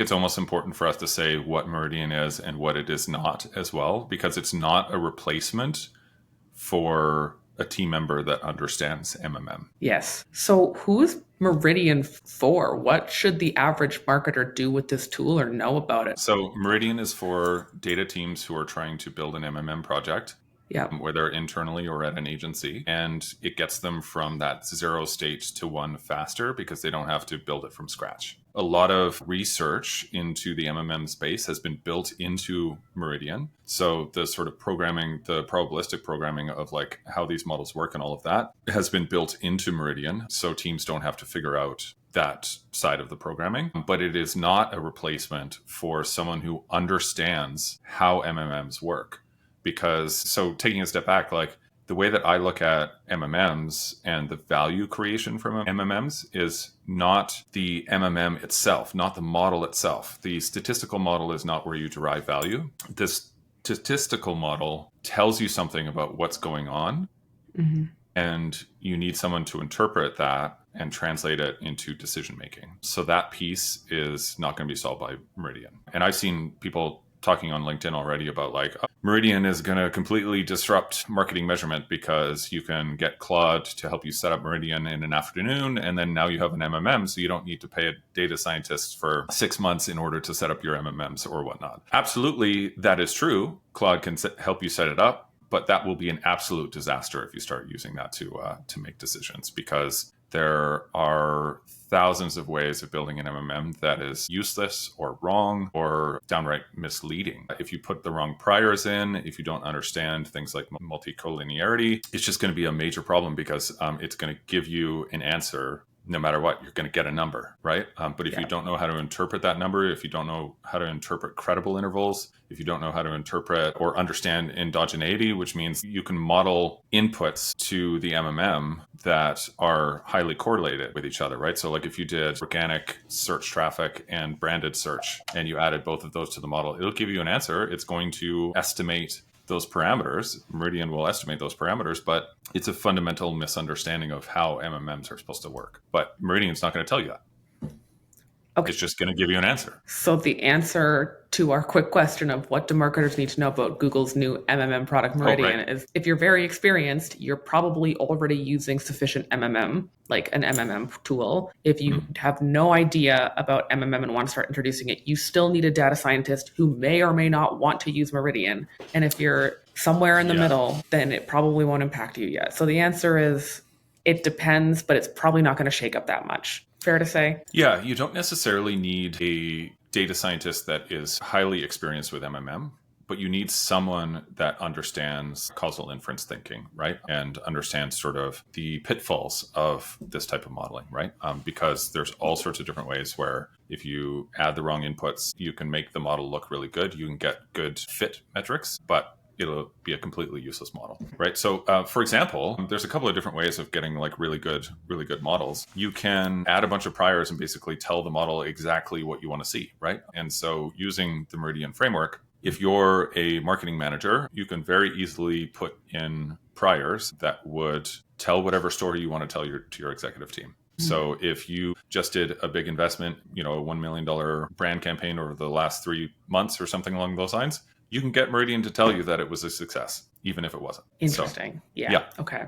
It's almost important for us to say what Meridian is and what it is not as well, because it's not a replacement for a team member that understands MMM. Yes. So who's Meridian for? What should the average marketer do with this tool or know about it? So Meridian is for data teams who are trying to build an MMM project, Yeah. whether internally or at an agency. And it gets them from that 0 state to 1 faster because they don't have to build it from scratch. A lot of research into the MMM space has been built into Meridian. So the sort of programming, the probabilistic programming of like how these models work and all of that has been built into Meridian. So teams don't have to figure out that side of the programming, but it is not a replacement for someone who understands how MMMs work. Because, so taking a step back, like the way that I look at MMMs and the value creation from MMMs is not the MMM itself, not the model itself. The statistical model is not where you derive value. The statistical model tells you something about what's going on, and you need someone to interpret that and translate it into decision making. So that piece is not going to be solved by Meridian. And I've seen people talking on LinkedIn already about like Meridian is going to completely disrupt marketing measurement because you can get Claude to help you set up Meridian in an afternoon. And then now you have an MMM, so you don't need to pay a data scientist for 6 months in order to set up your MMMs or whatnot. Absolutely, that is true. Claude can help you set it up, but that will be an absolute disaster if you start using that to make decisions, because there are thousands of ways of building an MMM that is useless or wrong or downright misleading. If you put the wrong priors in, if you don't understand things like multicollinearity, it's just going to be a major problem because it's going to give you an answer. No matter what, you're going to get a number, right? But if you don't know how to interpret that number, if you don't know how to interpret credible intervals, if you don't know how to interpret or understand endogeneity, which means you can model inputs to the MMM that are highly correlated with each other, right? So like if you did organic search traffic and branded search and you added both of those to the model, it'll give you an answer. It's going to estimate those parameters. Meridian will estimate those parameters, but it's a fundamental misunderstanding of how MMMs are supposed to work. But Meridian's not going to tell you that. Okay. It's just going to give you an answer. So the answer to our quick question of what do marketers need to know about Google's new MMM product Meridian is, if you're very experienced, you're probably already using sufficient MMM, like an MMM tool. If you have no idea about MMM and want to start introducing it, you still need a data scientist who may or may not want to use Meridian. And if you're somewhere in the middle, then it probably won't impact you yet. So the answer is it depends, but it's probably not going to shake up that much. Fair to say? Yeah, you don't necessarily need a data scientist that is highly experienced with MMM, but you need someone that understands causal inference thinking, right? And understands sort of the pitfalls of this type of modeling, right? Because there's all sorts of different ways where if you add the wrong inputs, you can make the model look really good. You can get good fit metrics, but it'll be a completely useless model, right? So, for example, there's a couple of different ways of getting like really good models. You can add a bunch of priors and basically tell the model exactly what you want to see, right? And so using the Meridian framework, if you're a marketing manager, you can very easily put in priors that would tell whatever story you want to tell to your executive team. So if you just did a big investment, a $1 million brand campaign over the last 3 months or something along those lines, you can get Meridian to tell you that it was a success, even if it wasn't. Interesting. So, yeah. Okay.